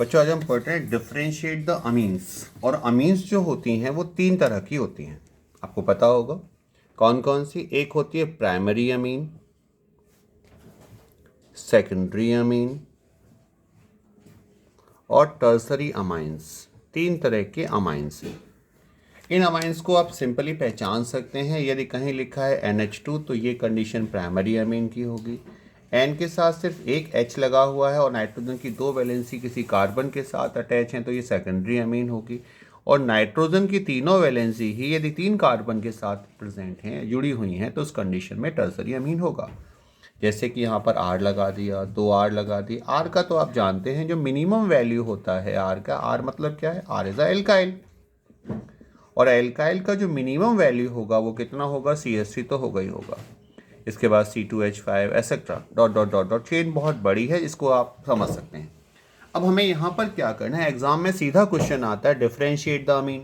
बच्चों आज हम पढ़ रहे हैं डिफ्रेंशिएट द अमीन्स। और अमीन्स जो होती हैं वो तीन तरह की होती हैं, आपको पता होगा कौन कौन सी। एक होती है प्राइमरी अमीन, सेकेंडरी अमीन और टर्सरी अमाइंस। तीन तरह के अमाइंस हैं। इन अमाइंस को आप सिंपली पहचान सकते हैं। यदि कहीं लिखा है NH2 तो ये कंडीशन प्राइमरी अमीन की होगी। N के साथ सिर्फ एक H लगा हुआ है और नाइट्रोजन की दो वैलेंसी किसी कार्बन के साथ अटैच हैं तो ये सेकेंडरी अमीन होगी। और नाइट्रोजन की तीनों वैलेंसी ही यदि तीन कार्बन के साथ प्रेजेंट हैं, जुड़ी हुई हैं, तो उस कंडीशन में टर्सरी अमीन होगा। जैसे कि यहाँ पर R लगा दिया, 2R लगा दी। R का तो आप जानते हैं जो मिनिमम वैल्यू होता है R का। R मतलब क्या है? R is a alkyl. और एल्काइल का जो मिनिमम वैल्यू होगा वो कितना होगा? CH3 तो होगा ही होगा। इसके बाद C2H5 etcetera dot dot dot dot. Chain बहुत बड़ी है, इसको आप समझ सकते हैं। अब हमें यहाँ पर क्या करना है, एग्जाम में सीधा क्वेश्चन आता है डिफरेंशिएट द अमीन।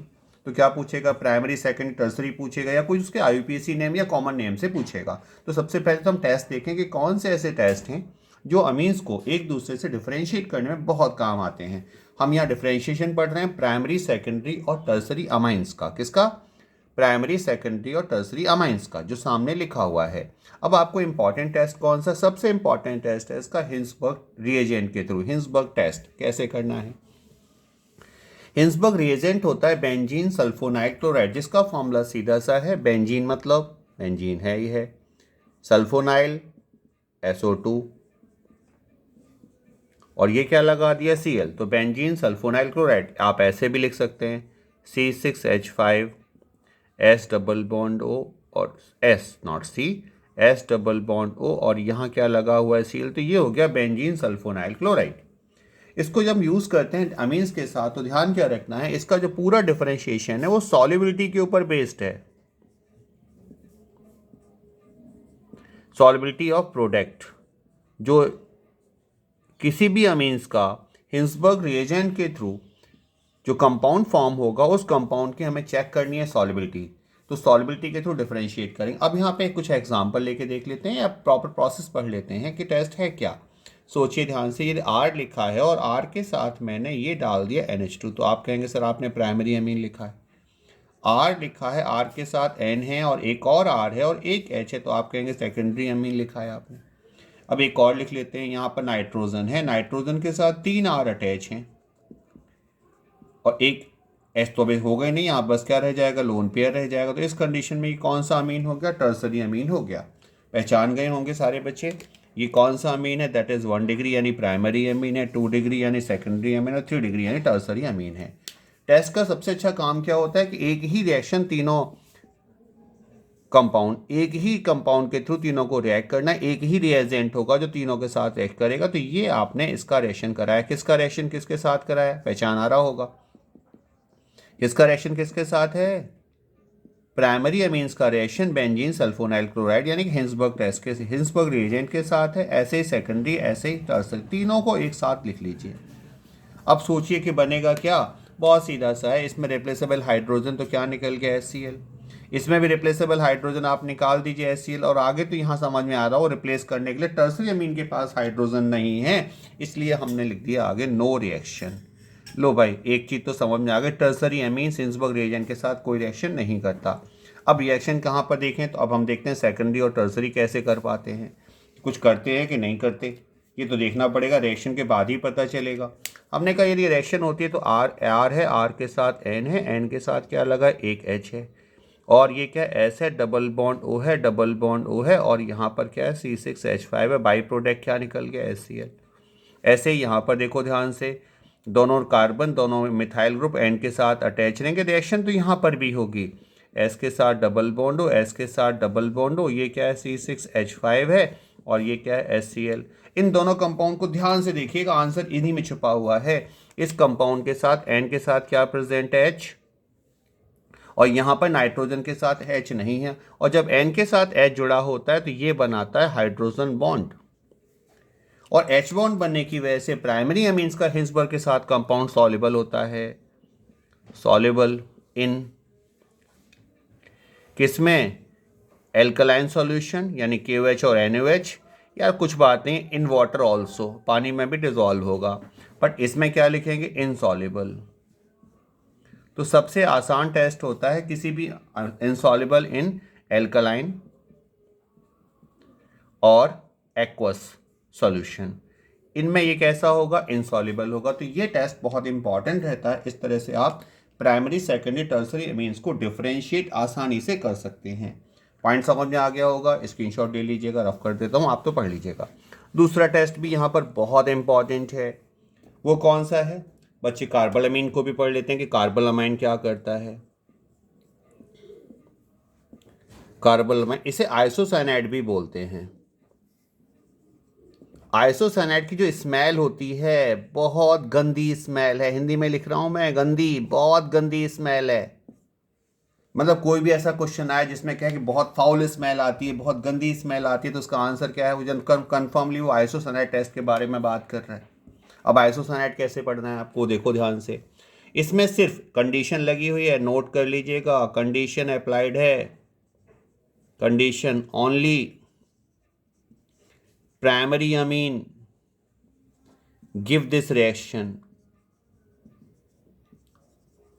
तो क्या पूछेगा? प्राइमरी, सेकंड, टर्सरी पूछेगा या कोई उसके IUPAC नेम या कॉमन नेम से पूछेगा। तो सबसे पहले तो हम टेस्ट देखें कि कौन से ऐसे टेस्ट हैं जो अमीन्स को एक दूसरे से डिफरेंशिएट करने में बहुत काम आते हैं। हम यहाँ डिफरेंशिएशन पढ़ रहे हैं प्राइमरी, सेकेंडरी और टर्सरी अमाइंस का। किसका? प्राइमरी, सेकेंडरी और टर्सरी अमाइंस का, जो सामने लिखा हुआ है। अब आपको इंपॉर्टेंट टेस्ट कौन सा? सबसे इंपॉर्टेंट टेस्ट है इसका हिंसबर्ग रिएजेंट के थ्रू। हिंसबर्ग टेस्ट कैसे करना है? हिंसबर्ग रिएजेंट होता है बेंजीन सल्फोनाइल क्लोराइड, जिसका फॉर्मूला सीधा सा है। बेंजीन मतलब बेंजीन है ही है, सल्फोनाइल SO2 और ये क्या लगा दिया? Cl। तो बेंजीन सल्फोनाइल क्लोराइड आप ऐसे भी लिख सकते हैं C6H5 S double bond O और S not C, S double bond O और यहाँ क्या लगा हुआ है? Cl। तो ये हो गया बेंजीन सल्फोनाइल क्लोराइड। इसको जब यूज़ करते हैं अमीन्स के साथ तो ध्यान क्या रखना है, इसका जो पूरा डिफरेंशिएशन है वो सॉल्युबिलिटी के ऊपर बेस्ड है। सॉल्युबिलिटी ऑफ प्रोडक्ट, जो किसी भी अमीन्स का हिंसबर्ग रिएजेंट के थ्रू जो कंपाउंड फॉर्म होगा उस कंपाउंड की हमें चेक करनी है सॉल्युबिलिटी। तो सॉल्युबिलिटी के थ्रू डिफरेंशिएट करेंगे। अब यहाँ पे कुछ एग्जांपल लेके देख लेते हैं या प्रॉपर प्रोसेस पढ़ लेते हैं कि टेस्ट है क्या। सोचिए ध्यान से, ये R लिखा है और R के साथ मैंने ये डाल दिया NH2, तो आप कहेंगे सर आपने प्राइमरी अमीन लिखा है। R लिखा है, R के साथ N है और एक और R है और एक H है, तो आप कहेंगे सेकेंडरी अमीन लिखा है आपने। अब एक और लिख लेते हैं, यहाँ पर नाइट्रोजन है, नाइट्रोजन के साथ 3 R अटैच हैं और एक एस तो अभी हो गए नहीं, यहाँ बस क्या रह जाएगा? लोन पेयर रह जाएगा। तो इस कंडीशन में ये कौन सा अमीन हो गया? टर्सरी अमीन हो गया। पहचान गए होंगे सारे बच्चे ये कौन सा अमीन है? दैट इज 1 डिग्री यानी प्राइमरी अमीन है, 2 डिग्री यानी सेकेंडरी अमीन और 3 डिग्री यानी टर्सरी अमीन है। टेस्ट का सबसे अच्छा काम क्या होता है कि एक ही रिएक्शन तीनों कंपाउंड, एक ही कंपाउंड के थ्रू तीनों को रिएक्ट करना है। एक ही रिएजेंट होगा जो तीनों के साथ रिएक्ट करेगा। तो ये आपने इसका रिएक्शन कराया। किसका रिएक्शन किसके साथ कराया? पहचान आ रहा होगा। इसका रिएक्शन किसके साथ है? प्राइमरी अमीन्स का रिएक्शन बेंजीन सल्फोनाइल क्लोराइड यानी कि हिंसबर्ग टेस्ट के हिंसबर्ग रिएजेंट के साथ है। ऐसे ही सेकेंडरी, ऐसे ही टर्सरी, तीनों को एक साथ लिख लीजिए। अब सोचिए कि बनेगा क्या? बहुत सीधा सा है। इसमें रिप्लेसेबल हाइड्रोजन तो क्या निकल गया? HCl। इसमें भी रिप्लेसेबल हाइड्रोजन आप निकाल दीजिए HCl। और आगे तो यहाँ समझ में आ रहा हो रिप्लेस करने के लिए टर्सरी अमीन के पास हाइड्रोजन नहीं है, इसलिए हमने लिख दिया आगे नो रिएक्शन। लो भाई, एक चीज़ तो समझ में आ गई, टर्सरी अमीन हिंसबर्ग रिएजेंट के साथ कोई रिएक्शन नहीं करता। अब रिएक्शन कहाँ पर देखें? तो अब हम देखते हैं सेकेंडरी और टर्सरी कैसे कर पाते हैं। कुछ करते हैं कि नहीं करते, ये तो देखना पड़ेगा, रिएक्शन के बाद ही पता चलेगा। हमने कहा यदि रिएक्शन होती है तो R है, R के साथ N है, N के साथ क्या लगा? एक H है और ये क्या S है, डबल बॉन्ड O है, डबल बॉन्ड O है और यहाँ पर क्या है? C6H5 है। बाई प्रोडक्ट क्या निकल गया? HCl। ऐसे ही यहाँ पर देखो ध्यान से, दोनों कार्बन, दोनों मिथाइल ग्रुप N के साथ अटैच रहेंगे। रिएक्शन तो यहाँ पर भी होगी, S के साथ डबल बॉन्ड हो, S के साथ डबल बॉन्ड हो। ये क्या है? C6H5 है और ये क्या है? HCl। इन दोनों कंपाउंड को ध्यान से देखिएगा, आंसर इन्हीं में छुपा हुआ है। इस कंपाउंड के साथ N के साथ क्या प्रेजेंट है? H। और यहाँ पर नाइट्रोजन के साथ H नहीं है। और जब N के साथ H जुड़ा होता है तो ये बनाता है हाइड्रोजन बॉन्ड। और H बॉन्ड बनने की वजह से प्राइमरी अमीन्स का हिंसबर्ग के साथ कंपाउंड सॉल्युबल होता है। सॉल्युबल इन किसमें? एल्कलाइन सॉल्यूशन यानी KOH और NOH, यार कुछ बात नहीं, इन वाटर ऑल्सो, पानी में भी डिजॉल्व होगा, बट इसमें क्या लिखेंगे, इनसॉल्युबल। तो सबसे आसान टेस्ट होता है किसी भी इनसॉल्युबल इन एल्कलाइन और एक्वस सॉल्यूशन, इनमें ये कैसा होगा, इनसॉल्युबल होगा। तो ये टेस्ट बहुत इंपॉर्टेंट रहता है। इस तरह से आप प्राइमरी सेकेंडरी टर्सरी अमीन्स को डिफरेंशिएट आसानी से कर सकते हैं। पॉइंट समझ में आ गया होगा, स्क्रीनशॉट ले लीजिएगा, रफ कर देता हूँ, आप तो पढ़ लीजिएगा। दूसरा टेस्ट भी यहाँ पर बहुत इंपॉर्टेंट है, वो कौन सा है बच्चे, कार्बोलामीन को भी पढ़ लेते हैं कि कार्बोलामाइन क्या करता है। कार्बोलामाइन, इसे आइसोसाइनाइड भी बोलते हैं। आइसोसाइनाइड की जो स्मेल होती है, बहुत गंदी स्मेल है, हिंदी में लिख रहा हूं मैं, गंदी, बहुत गंदी स्मेल है। मतलब कोई भी ऐसा क्वेश्चन आए जिसमें क्या है कि बहुत फाउल स्मेल आती है, बहुत गंदी स्मेल आती है, तो उसका आंसर क्या है, वो जन कन्फर्मली वो आइसोसाइनाइड टेस्ट के बारे में बात कर रहा है। अब आइसोसाइनाइड कैसे पढ़ना है आपको, देखो ध्यान से, इसमें सिर्फ कंडीशन लगी हुई है, नोट कर लीजिएगा, कंडीशन अप्लाइड है, condition only primary amine give this reaction.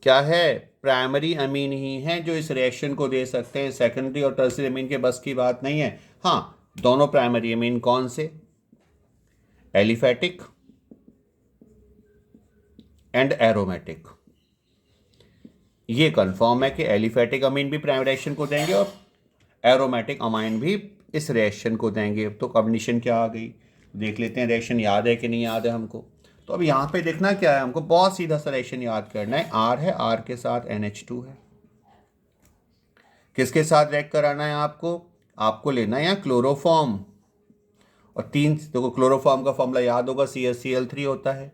क्या है, प्राइमरी अमीन ही है जो इस रिएक्शन को दे सकते हैं, सेकेंडरी और टर्सरी अमीन के बस की बात नहीं है। हाँ, दोनों प्राइमरी अमीन कौन से, एलिफेटिक एंड एरोमेटिक। ये कंफर्म है कि एलिफेटिक अमीन भी प्राइमरी रिएक्शन को देंगे और एरोमेटिक अमाइन भी इस रिएक्शन को देंगे। तो कंडीशन क्या आ गई, देख लेते हैं, रिएक्शन याद है कि नहीं याद है हमको। तो अब यहाँ पे देखना क्या है, हमको बहुत सीधा सा रिएक्शन याद करना है। आर है, आर के साथ NH2 है, किसके साथ रिएक्ट कराना है आपको लेना है यहाँ क्लोरोफॉर्म, और तीन, देखो क्लोरोफॉर्म का फॉर्मूला याद होगा, CaCl3 होता है।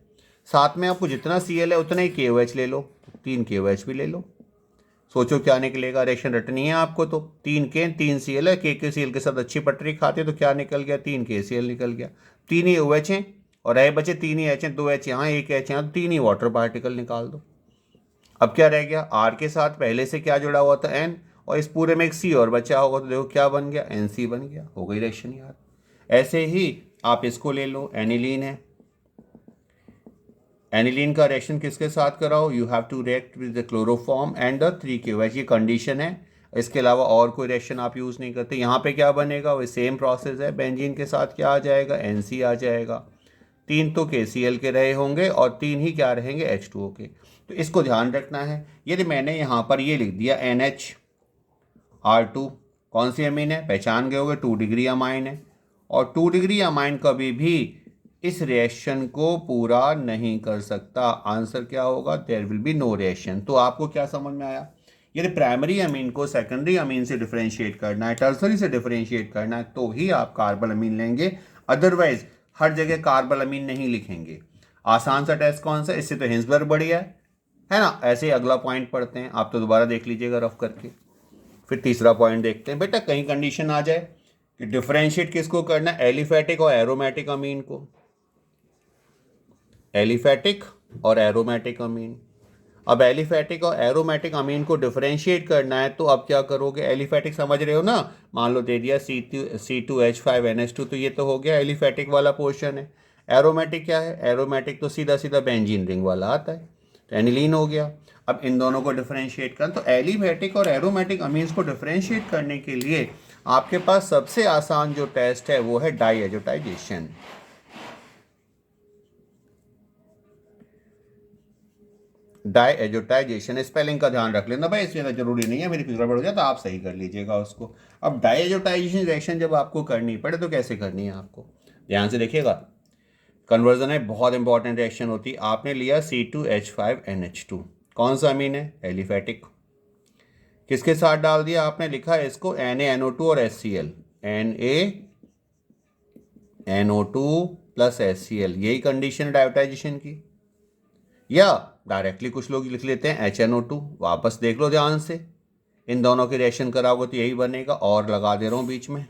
साथ में आपको जितना Cl है उतना ही KOH ले लो, 3 KOH भी ले लो। सोचो क्या निकलेगा, रिएक्शन रटनी है आपको, तो 3 Cl है, KCl के साथ अच्छी पटरी खाते, तो क्या निकल गया, 3 KCl निकल गया। 3 ही OH हैं और रहे बचे 3 ही H हैं, 2 H यहाँ, 1 H यहाँ, तो 3 ही वाटर पार्टिकल निकाल दो। अब क्या रह गया, R के साथ पहले से क्या जुड़ा हुआ था, N, और इस पूरे में एक C और बचा होगा, तो देखो क्या बन गया, NC बन गया, हो गई रिएक्शन यार। ऐसे ही आप इसको ले लो, एनिलीन है, एनिलीन का रिएक्शन किसके साथ कराओ, you have to react with the chloroform and the 3 KOH, ये कंडीशन है, इसके अलावा और कोई रिएक्शन आप यूज़ नहीं करते। यहाँ पे क्या बनेगा, वो सेम प्रोसेस है, बेंजीन के साथ क्या आ जाएगा, NC आ जाएगा। 3 तो KCl के रहे होंगे और 3 ही क्या रहेंगे, H2O के। तो इसको ध्यान रखना है। यदि मैंने यहाँ पर ये लिख दिया NHR2, कौन सी अमीन है, पहचान गए होगे, 2 डिग्री अमाइन है, और 2 डिग्री अमाइन कभी भी इस रिएक्शन को पूरा नहीं कर सकता। आंसर क्या होगा, there will be no reaction. तो आपको क्या समझ में आया, यदि प्राइमरी अमीन को सेकेंडरी अमीन से डिफरेंशिएट करना है, टर्सरी से डिफरेंशिएट करना है, तो ही आप कार्बोलामीन लेंगे, अदरवाइज हर जगह कार्बोलामीन नहीं लिखेंगे। आसान सा टेस्ट कौन सा, इससे तो हिंसबर्ग बढ़िया है ना। ऐसे ही अगला पॉइंट पढ़ते हैं, आप तो दोबारा देख लीजिएगा रफ करके। फिर तीसरा पॉइंट देखते हैं, बेटा कहीं कंडीशन आ जाए कि डिफरेंशिएट किसको करना है, एलिफेटिक और एरोमेटिक अमीन को, एलिफेटिक और एरोमेटिक अमीन। अब एलिफेटिक और एरोमेटिक अमीन को डिफरेंशिएट करना है, तो अब क्या करोगे, एलिफेटिक समझ रहे हो ना, मान लो दे दिया C2H5NH2, तो ये तो हो गया एलिफेटिक वाला पोर्शन है। एरोमेटिक क्या है, एरोमेटिक तो सीधा सीधा बेंजीन रिंग वाला आता है, तो एनिलीन हो गया। अब इन दोनों को डिफरेंशिएट करना, तो एलिफेटिक और एरोमेटिक अमीन्स को डिफरेंशिएट करने के लिए आपके पास सबसे आसान जो टेस्ट है वो है डाईएजोटाइजेशन। डाईएजोटाइजेशन, स्पेलिंग का ध्यान रख लेना भाई, इसमें जरूरी नहीं है मेरी कुछ गड़बड़ हो जाए तो आप सही कर लीजिएगा उसको। अब डाईएजोटाइजेशन रिएक्शन जब आपको करनी पड़े तो कैसे करनी है, आपको ध्यान से देखिएगा। कन्वर्जन है, बहुत इंपॉर्टेंट रिएक्शन होती है। आपने लिया C2H5NH2, कौन सा अमीन है, एलिफेटिक, किसके साथ डाल दिया, आपने लिखा है इसको NaNO2 और HCl, NaNO2 प्लस HCl, यही कंडीशन है डायोटाइजेशन की। या डायरेक्टली कुछ लोग लिख लेते हैं HNO2, वापस देख लो ध्यान से, इन दोनों की रिएक्शन कराओगे तो यही बनेगा, और लगा दे रहा हूँ बीच में।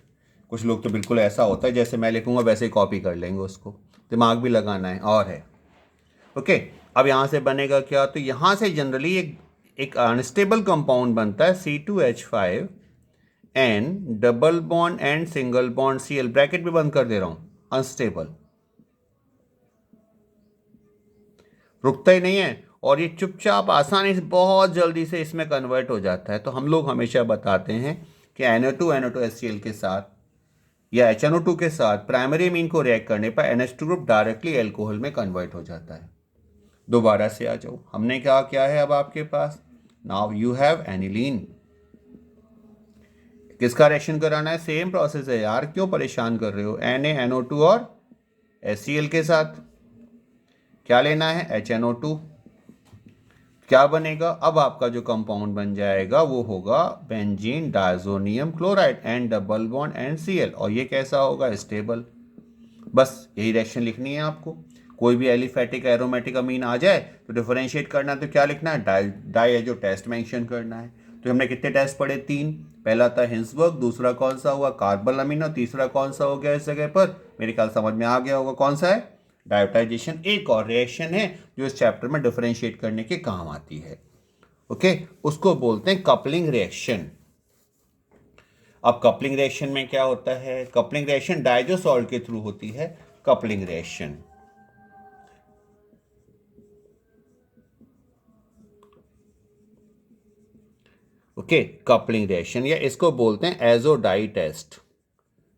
कुछ लोग तो बिल्कुल ऐसा होता है जैसे मैं लिखूंगा वैसे ही कॉपी कर लेंगे, उसको दिमाग भी लगाना है, और है ओके। अब यहाँ से बनेगा क्या, तो यहाँ से जनरली एक अनस्टेबल कंपाउंड बनता है C2H5 N double bond and single bond Cl, bracket भी बंद कर दे रहा हूं, अनस्टेबल, रुकता ही नहीं है और ये चुपचाप आसानी से बहुत जल्दी से इसमें कन्वर्ट हो जाता है। तो हम लोग हमेशा बताते हैं कि NO2 के साथ या HNO2 के साथ प्राइमरी अमीन को रिएक्ट करने पर NH2 ग्रुप डायरेक्टली एल्कोहल में कन्वर्ट हो जाता है। दोबारा से आ जाओ, हमने क्या है अब आपके पास, नाउ यू हैव एनिलीन। किसका रिएक्शन कराना है, सेम प्रोसेस है यार, क्यों परेशान कर रहे हो, NaNO2 और HCl के साथ क्या लेना है, HNO2। क्या बनेगा, अब आपका जो कंपाउंड बन जाएगा वो होगा benzene diazonium chloride and double bond and Cl, और ये कैसा होगा, स्टेबल। बस यही रिएक्शन लिखनी है आपको। कोई भी एलिफेटिक एरोमेटिक अमीन आ जाए तो डिफरेंशिएट करना है तो क्या लिखना है, डाई जो टेस्ट मेंशन करना है। तो हमने कितने टेस्ट पढ़े, 3। पहला था हिंसबर्ग, दूसरा कौन सा हुआ, कार्बल अमीनो, तीसरा कौन सा हो गया इस जगह पर, मेरे ख्याल समझ में आ गया होगा कौन सा है, डायोटाइजेशन। एक और रिएक्शन है जो इस चैप्टर में डिफरेंशिएट करने के काम आती है, ओके, उसको बोलते हैं कपलिंग रिएक्शन। अब कपलिंग रिएक्शन में क्या होता है, कपलिंग रिएक्शन डायजो सॉल्ट के थ्रू होती है coupling reaction. Okay, coupling reaction, या इसको बोलते हैं एजो डाई टेस्ट।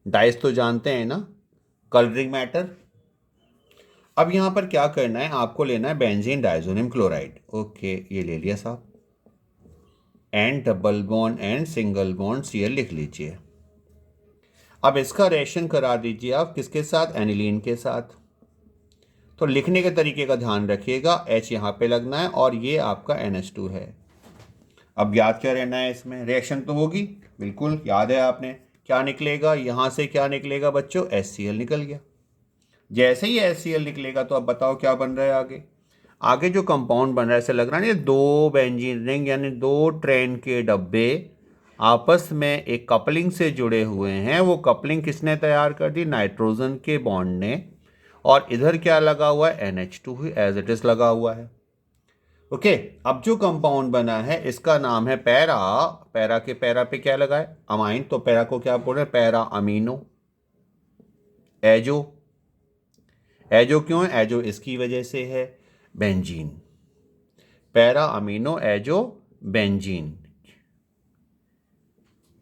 डाइस तो जानते हैं ना, कलरिंग मैटर। अब यहां पर क्या करना है, आपको लेना है बेंजीन डायजोनियम क्लोराइड, ओके, ये ले लिया साहब, and double bond and single bond Cl लिख लीजिए। अब इसका रिएक्शन करा दीजिए आप किसके साथ, एनिलीन के साथ। तो लिखने के तरीके का ध्यान रखिएगा, H यहाँ पे लगना है और ये आपका NH2 है। अब याद क्या रहना है इसमें, रिएक्शन तो होगी, बिल्कुल याद है आपने, क्या निकलेगा यहाँ से, क्या निकलेगा बच्चों, HCl निकल गया। जैसे ही HCl निकलेगा तो अब बताओ क्या बन रहा है आगे। आगे जो कंपाउंड बन रहा है, ऐसे लग रहा है ना, 2 बेंजीन रिंग यानी 2 ट्रेन के डब्बे आपस में एक कपलिंग से जुड़े हुए हैं। वो कपलिंग किसने तैयार कर दी, नाइट्रोजन के बॉन्ड ने, और इधर क्या लगा हुआ है, NH2 he as it is लगा हुआ है। ओके, अब जो कंपाउंड बना है इसका नाम है पैरा। पैरा के पैरा पे क्या लगा है, अमाइन, तो पैरा को क्या बोल रहे हैं, पैरा अमीनो। एजो, एजो क्यों है, एजो इसकी वजह से है, benzene, para amino azo benzene.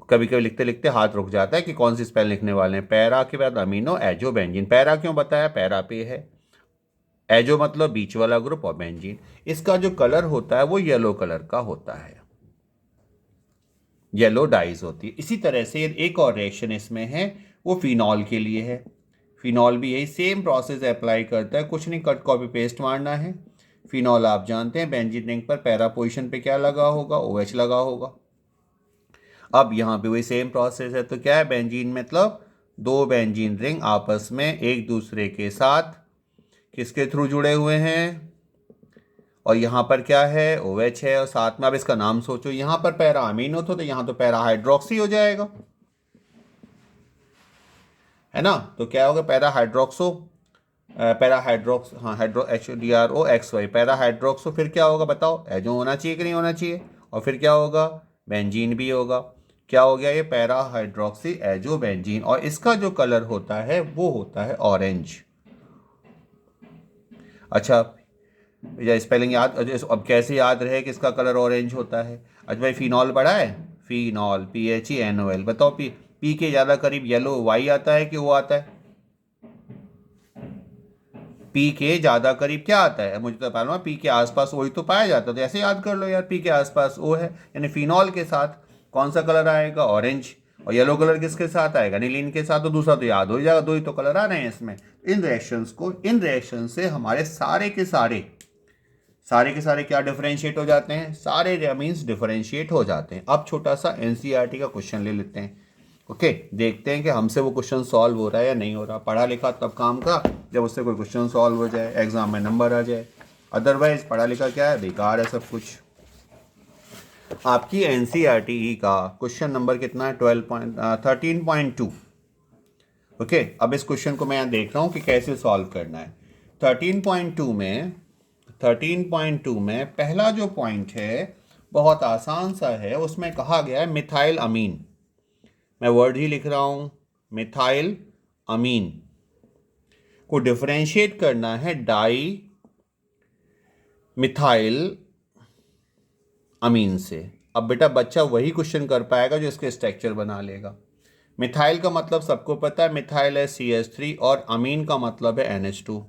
कभी कभी लिखते लिखते हाथ रुक जाता है कि कौन सी स्पेल लिखने वाले हैं, पैरा के बाद अमीनो एजो बेंजीन। पैरा क्यों बताया, पैरा पे है, एजो मतलब बीच वाला ग्रुप, और बेंजीन। इसका जो कलर होता है वो येलो कलर का होता है, येलो डाइज होती है। इसी तरह से एक और रिएक्शन इसमें है, वो फिनॉल के लिए है। फिनॉल भी यही सेम प्रोसेस अप्लाई करता है, कुछ नहीं, कट कॉपी पेस्ट मारना है। फिनॉल आप जानते हैं बेंजीन रिंग पर पैरा पोजीशन पे क्या लगा होगा, OH लगा होगा। अब यहाँ पे वही सेम प्रोसेस है, तो क्या है, बेंजीन मतलब 2 बेंजीन रिंग आपस में एक दूसरे के साथ किसके थ्रू जुड़े हुए हैं, और यहाँ पर क्या है, OH है, और साथ में अब इसका नाम सोचो, यहाँ पर पैरा अमीनो तो यहाँ तो पैरा हाइड्रोक्सी हो जाएगा, है ना। तो क्या होगा, पैरा हाइड्रोक्सो, पैरा हाइड्रोक्स, हाँ, हाइड्रो HDROXY, पैरा हाइड्रोक्सो। फिर क्या होगा बताओ, एजो होना चाहिए कि नहीं होना चाहिए, और फिर क्या होगा, बेंजीन भी होगा। क्या हो गया, ये पैरा हाइड्रोक्सी एजो बेंजीन, और इसका जो कलर होता है वो होता है ऑरेंज। अच्छा, या स्पेलिंग याद, अब कैसे याद रहे कि इसका कलर ऑरेंज होता है। अच्छा भाई, फिनॉल पढ़ा है, फिनॉल PHENOL, बताओ पी के ज़्यादा करीब येलो वाई आता है कि वो आता है, पी के ज़्यादा करीब क्या आता है, मुझे तो मालूम है पी के आसपास वही तो पाया जाता है, तो ऐसे याद कर लो यार, पी के आसपास ओ है, यानी फिनॉल के साथ कौन सा कलर आएगा, ऑरेंज, और येलो कलर किसके साथ आएगा, नीलिन के साथ, तो दूसरा तो याद हो जाएगा, 2 ही तो कलर आ रहे हैं इसमें। इन रिएक्शन से हमारे सारे के सारे क्या डिफरेंशिएट हो जाते हैं, सारे मीन्स डिफरेंशिएट हो जाते हैं। अब छोटा सा NCERT का क्वेश्चन ले लेते हैं, ओके, देखते हैं कि हमसे वो क्वेश्चन सॉल्व हो रहा है या नहीं हो रहा। पढ़ा लिखा तब काम का जब उससे कोई क्वेश्चन सॉल्व हो जाए, एग्जाम में नंबर आ जाए, अदरवाइज पढ़ा लिखा क्या है, बेकार है सब कुछ। आपकी NCERT का क्वेश्चन नंबर कितना है, 13.2। ओके, अब इस क्वेश्चन को मैं यहाँ देख रहा हूँ कि कैसे सॉल्व करना है। 13.2 में पहला जो पॉइंट है बहुत आसान सा है, उसमें कहा गया है मिथाइल अमीन। मैं वर्ड ही लिख रहा हूँ, मिथाइल अमीन को डिफरेंशिएट करना है डाई मिथाइल अमीन से। अब बेटा बच्चा वही क्वेश्चन कर पाएगा जो इसके स्ट्रक्चर बना लेगा। मिथाइल का मतलब सबको पता है, मिथाइल है CH3, और अमीन का मतलब है NH2।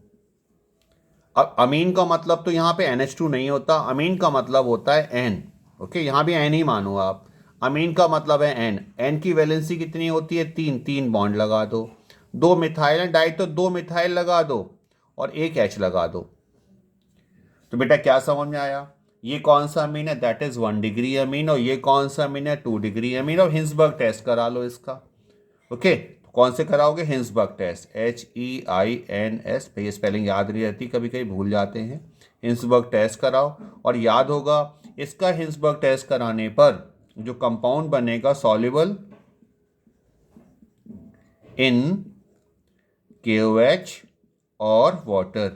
अब अमीन का मतलब तो यहाँ पे NH2 नहीं होता, अमीन का मतलब होता है N। ओके, यहाँ भी N ही मानो आप। अमीन का मतलब है N। N की वैलेंसी कितनी होती है? 3। 3 बॉन्ड लगा दो। 2 मिथाइल है डाई, तो 2 मिथाइल लगा दो और 1 H लगा दो। तो बेटा क्या समझ में आया? ये कौन सा अमीन है? That is 1 degree amine. और ये कौन सा अमीन है? 2 डिग्री अमीन। और हिंसबर्ग टेस्ट करा लो इसका। ओके, तो कौन से कराओगे? Hinsberg test, HEINS। भैया स्पेलिंग याद नहीं रहती, कभी कभी भूल जाते हैं। हिंसबर्ग टेस्ट कराओ और याद होगा इसका हिंसबर्ग टेस्ट कराने पर जो कंपाउंड बनेगा सॉल्युबल इन KOH और वाटर,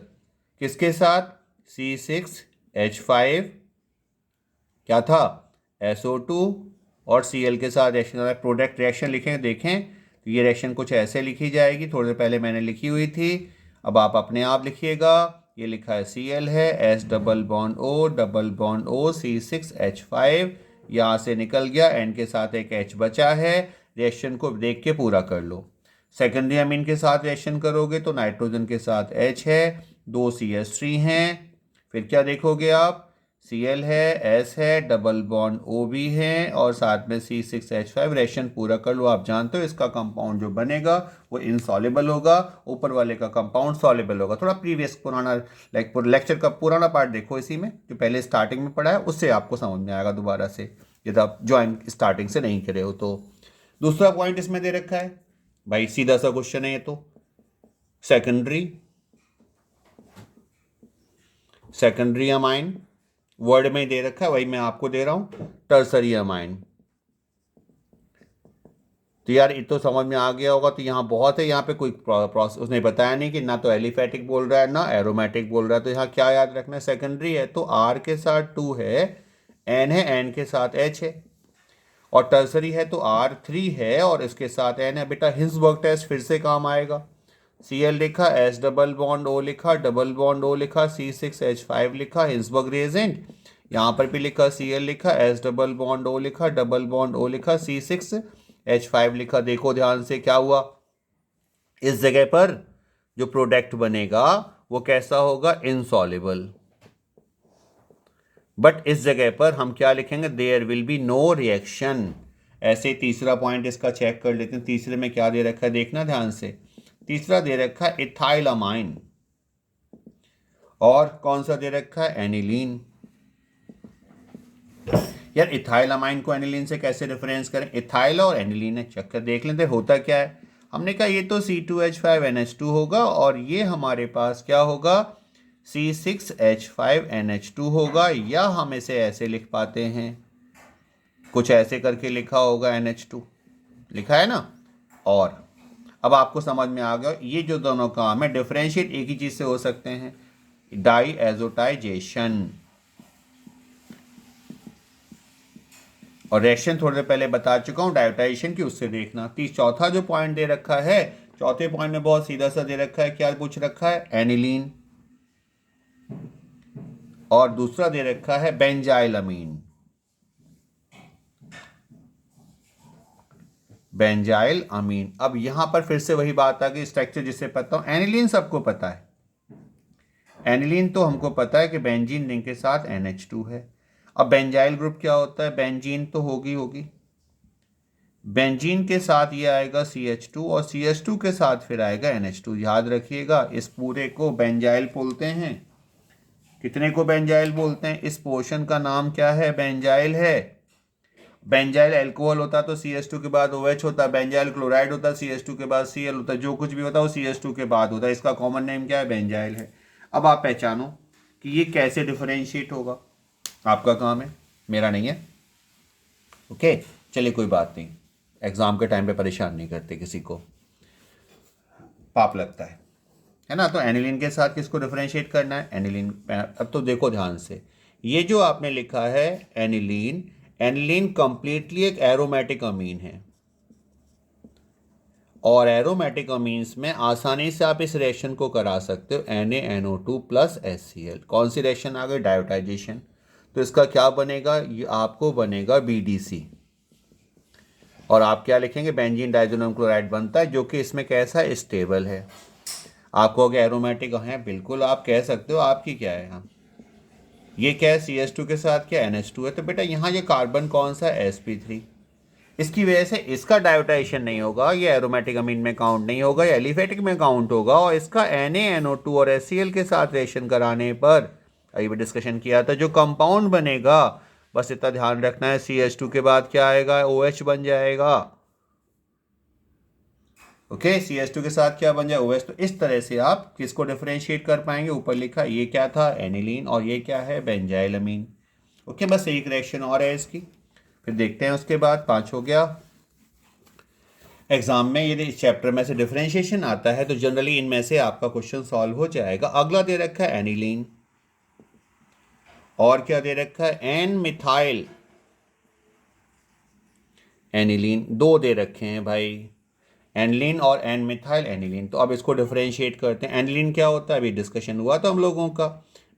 किसके साथ? C6H5 क्या था? SO2 और Cl के साथ रिएक्शन। प्रोडक्ट रिएक्शन लिखें, देखें तो ये रिएक्शन कुछ ऐसे लिखी जाएगी, थोड़ी देर पहले मैंने लिखी हुई थी, अब आप अपने आप लिखिएगा। ये लिखा है Cl है, S double bond O C6H5, यहाँ से निकल गया, N के साथ एक H बचा है। रिएक्शन को देख के पूरा कर लो। सेकेंडरी अमीन के साथ रिएक्शन करोगे तो नाइट्रोजन के साथ H है, 2 CH3 हैं, फिर क्या देखोगे आप? Cl है, S है, डबल बॉन्ड O भी है और साथ में C6H5। रिएक्शन पूरा कर लो। आप जानते हो इसका कंपाउंड जो बनेगा वो इनसॉल्युबल होगा, ऊपर वाले का कंपाउंड सॉल्युबल होगा। थोड़ा प्रीवियस पुराना लेक्चर का पुराना पार्ट देखो, इसी में जो पहले स्टार्टिंग में पढ़ा है उससे आपको समझ में आएगा दोबारा से, यदि आप ज्वाइन स्टार्टिंग से नहीं करे हो तो। दूसरा पॉइंट इसमें दे रखा है भाई, सीधा सा क्वेश्चन है ये तो। सेकेंडरी अमाइन वर्ड में दे रखा है, वही मैं आपको दे रहा हूं, टर्सरी अमाइन। तो यार ये तो समझ में आ गया होगा। तो यहाँ बहुत है, यहाँ पे कोई प्रोसेस उसने बताया नहीं कि ना तो एलिफेटिक बोल रहा है ना एरोमेटिक बोल रहा है। तो यहाँ क्या याद रखना है? सेकेंडरी है तो R के साथ 2 है, N है, N के साथ H है। और टर्सरी है तो R3 है और इसके साथ N है। बेटा हिंसबर्ग टेस्ट फिर से काम आएगा। Cl लिखा, S डबल बॉन्ड O लिखा, डबल बॉन्ड O लिखा, C6H5 लिखा, हिंसबर्ग रिएजेंट। यहाँ पर भी लिखा, Cl लिखा, S डबल बॉन्ड O लिखा, डबल बॉन्ड O लिखा, C6H5 लिखा। देखो ध्यान से क्या हुआ, इस जगह पर जो प्रोडक्ट बनेगा वो कैसा होगा? इनसॉल्युबल। बट इस जगह पर हम क्या लिखेंगे? There will be no reaction. ऐसे तीसरा पॉइंट इसका चेक कर लेते हैं। तीसरे में क्या दे रखा है, देखना ध्यान से। तीसरा दे रखा है इथाइलामाइन, और कौन सा दे रखा है? एनिलीन। यार इथाइलामाइन को एनिलीन से कैसे रेफरेंस करें? इथाइल और एनिलीन है, चक्कर देख लेते होता क्या है। हमने कहा ये तो C2H5NH2 होगा और ये हमारे पास क्या होगा? C6H5NH2 होगा, या हम इसे ऐसे लिख पाते हैं, कुछ ऐसे करके लिखा होगा, NH2 लिखा है ना। और अब आपको समझ में आ गया, ये जो दोनों काम है डिफरेंशिएट एक ही चीज से हो सकते हैं, डाई एजोटाइजेशन। और रिएक्शन थोड़ी देर पहले बता चुका हूं डायोटाइजेशन की, उससे देखना। चौथा जो पॉइंट दे रखा है, चौथे पॉइंट में बहुत सीधा सा दे रखा है, क्या पूछ रखा है? एनिलीन। और दूसरा दे रखा है बेंजाइल अमीन, बेंजाइल अमीन। अब यहां पर फिर से वही बात आ गई, स्ट्रक्चर जिसे पता हो। एनिलीन सबको पता है, एनिलीन तो हमको पता है कि बेंजीन रिंग के साथ NH2 है। अब बेंजाइल ग्रुप क्या होता है? बेंजीन तो होगी बेंजीन के साथ ये आएगा CH2 और CH2 के साथ फिर आएगा NH2। याद रखिएगा इस पूरे को बेंजाइल बोलते हैं। कितने को बेंजाइल बोलते हैं? इस पोर्शन का नाम क्या है? बेंजाइल है। बेंजाइल अल्कोहल होता तो CH2 के बाद OH होता, बेंजाइल क्लोराइड होता CH2 के बाद Cl होता, जो कुछ भी होता वो CH2 के बाद होता। इसका कॉमन नेम क्या है? बेंजाइल है। अब आप पहचानो कि ये कैसे डिफरेंशिएट होगा, आपका काम है, मेरा नहीं है। ओके चलिए कोई बात नहीं, एग्जाम के टाइम पे परेशान नहीं करते किसी को, पाप लगता है ना। तो एनिलीन के साथ किसको डिफरेंशिएट करना है? एनिलीन। अब तो देखो ध्यान से, ये जो आपने लिखा है एनिलीन, एनिलीन कंप्लीटली एक एरोमेटिक अमीन है। और एरोमेटिक अमीन्स में आसानी से आप इस रिएक्शन को करा सकते हो NaNO2 प्लस HCl। कौन सी रिएक्शन आ गई? डायोटाइजेशन। तो इसका क्या बनेगा? ये आपको बनेगा BDC। और आप क्या लिखेंगे? बेंजीन डाइजोनियम क्लोराइड बनता है, जो कि इसमें कैसा है? स्टेबल है। आपको अगर एरोमेटिक है, बिल्कुल आप कह सकते हो। आपकी क्या है यहाँ? ये क्या है? CH2 के साथ क्या NH2 है। तो बेटा यहाँ ये कार्बन कौन सा है? sp3। इसकी वजह से इसका डायोटाइजेशन नहीं होगा, ये एरोमेटिक अमीन में काउंट नहीं होगा, ये एलिफेटिक में काउंट होगा। और इसका NaNO2 और HCl के साथ रिएक्शन कराने पर, अभी भी डिस्कशन किया था, जो कंपाउंड बनेगा, बस इतना ध्यान रखना है, CH2 के बाद क्या आएगा? OH बन जाएगा। ओके, CH2 के साथ क्या बन जाए? OH। तो इस तरह से आप किसको डिफरेंशिएट कर पाएंगे? ऊपर लिखा ये क्या था? एनिलीन, और ये क्या है? बेंजाइल अमीन। ओके, बस एक रिएक्शन और है इसकी, फिर देखते हैं उसके बाद। 5 हो गया। एग्जाम में यदि इस चैप्टर में से डिफरेंशिएशन आता है तो जनरली इनमें से आपका क्वेश्चन सॉल्व हो जाएगा। अगला दे रखा है एनिलीन, और क्या दे रखा है? N methyl aniline. 2 दे रखे हैं भाई, एनिलीन और एन मिथाइल एनिलीन। तो अब इसको डिफरेंशिएट करते हैं। एनिलीन क्या होता है? अभी डिस्कशन हुआ था हम लोगों का।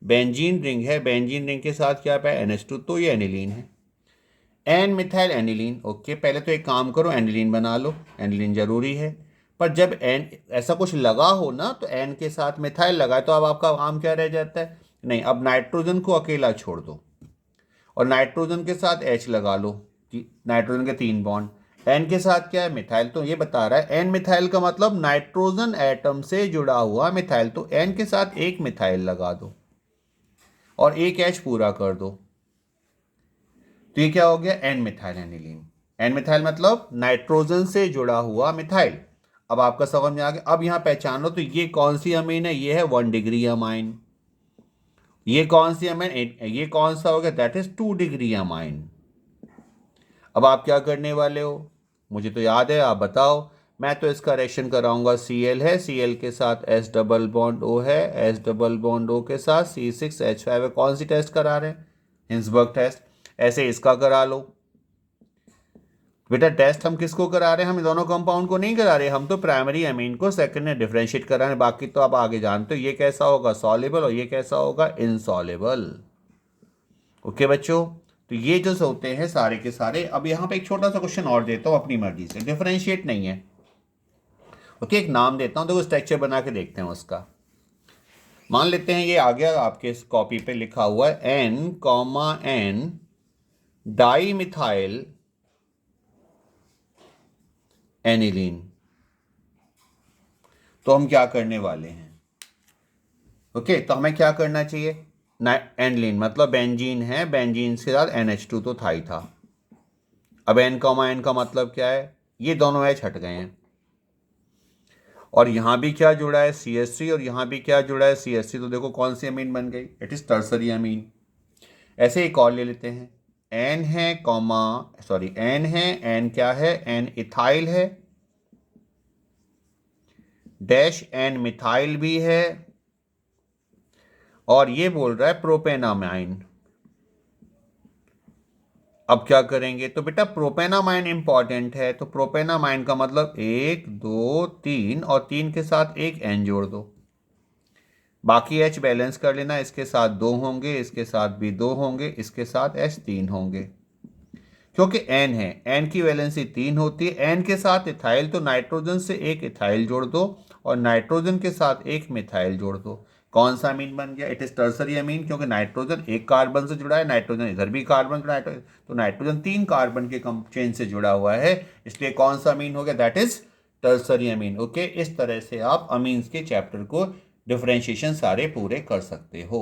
बेंजीन रिंग है, बेंजीन रिंग के साथ क्या पाया? NH2, तो ये एनिलीन है। N methyl aniline. ओके, पहले तो एक काम करो, एनिलीन बना लो। एनिलीन जरूरी है, पर जब एन ऐसा कुछ लगा हो ना, तो एन के साथ मिथाइल लगा, तो अब आपका काम क्या रह जाता है? नहीं, अब नाइट्रोजन को अकेला छोड़ दो और नाइट्रोजन के साथ H लगा लो। नाइट्रोजन के 3 बॉन्ड। एन के साथ क्या है? मिथाइल। तो ये बता रहा है एन मिथाइल का मतलब नाइट्रोजन एटम से जुड़ा हुआ मिथाइल। तो एन के साथ एक मिथाइल लगा दो और एक H पूरा कर दो। तो ये क्या हो गया? N methyl aniline. N methyl मतलब नाइट्रोजन से जुड़ा हुआ मिथाइल। अब आपका समझ में आ गया। अब यहां पहचान लो, तो ये कौन सी अमीन है? ये है 1 डिग्री अमाइन। ये कौन सी अमीन? ये कौन सा हो गया? That is 2 degree amine. अब आप क्या करने वाले हो? मुझे तो याद है, आप बताओ। मैं तो इसका रिएक्शन कराऊंगा। Cl है, Cl के साथ S डबल बॉन्ड O है, S डबल बॉन्ड O के साथ C6H5 है। कौन सी टेस्ट करा रहे हैं? Hinsberg test. ऐसे इसका करा लो। बेटा टेस्ट हम किसको करा रहे हैं? हम दोनों कंपाउंड को नहीं करा रहे, हम तो प्राइमरी अमीन को सेकंड में डिफरेंशिएट करा रहे हैं। बाकी तो आप आगे जानते हो, ये कैसा होगा? सॉल्युबल, और ये कैसा होगा? इनसॉल्युबल। ओके बच्चों, तो ये जो होते हैं सारे के सारे। अब यहाँ पे एक छोटा सा क्वेश्चन और देता हूँ अपनी मर्जी से, डिफरेंशिएट नहीं है। ओके, एक नाम देता हूँ, देखो स्ट्रक्चर बना के देखते हैं उसका। मान लेते हैं ये आ गया आपके इस कॉपी पे लिखा हुआ है N, डाई मिथाइल एनिलीन। तो हम क्या करने वाले हैं? ओके, तो हमें क्या करना चाहिए? एनिलीन मतलब बेंजीन है, बेंजीन के साथ NH2 तो था ही था। अब N, N का मतलब क्या है? ये दोनों H हट गए हैं, और यहां भी क्या जुड़ा है? CH3, और यहां भी क्या जुड़ा है? CH3। तो देखो कौन सी अमीन बन गई? इट इज टर्सरी अमीन। ऐसे एक और ले लेते हैं। N है N है, N क्या है? N इथाइल है, डैश N मिथाइल भी है, और ये बोल रहा है प्रोपेनामाइन। अब क्या करेंगे? तो बेटा प्रोपेनामाइन इंपॉर्टेंट है, तो प्रोपेनामाइन का मतलब 1 2 3, और 3 के साथ एक N जोड़ दो, बाकी H बैलेंस कर लेना। इसके साथ 2 होंगे, इसके साथ भी 2 होंगे, इसके साथ H 3 होंगे, क्योंकि N है। N की वैलेंसी 3 होती है। N के साथ इथाइल, तो नाइट्रोजन से एक इथाइल जोड़ दो और नाइट्रोजन के साथ एक मिथाइल जोड़ दो। कौन सा अमीन बन गया? इट इज टर्सरी अमीन, क्योंकि नाइट्रोजन एक कार्बन से जुड़ा है, नाइट्रोजन इधर भी कार्बन जुड़ा है, तो नाइट्रोजन 3 कार्बन के चेन से जुड़ा हुआ है, इसलिए कौन सा अमीन हो गया? That is tertiary amine. Okay, इस तरह से आप अमीन्स के चैप्टर को डिफरेंशिएशन सारे पूरे कर सकते हो।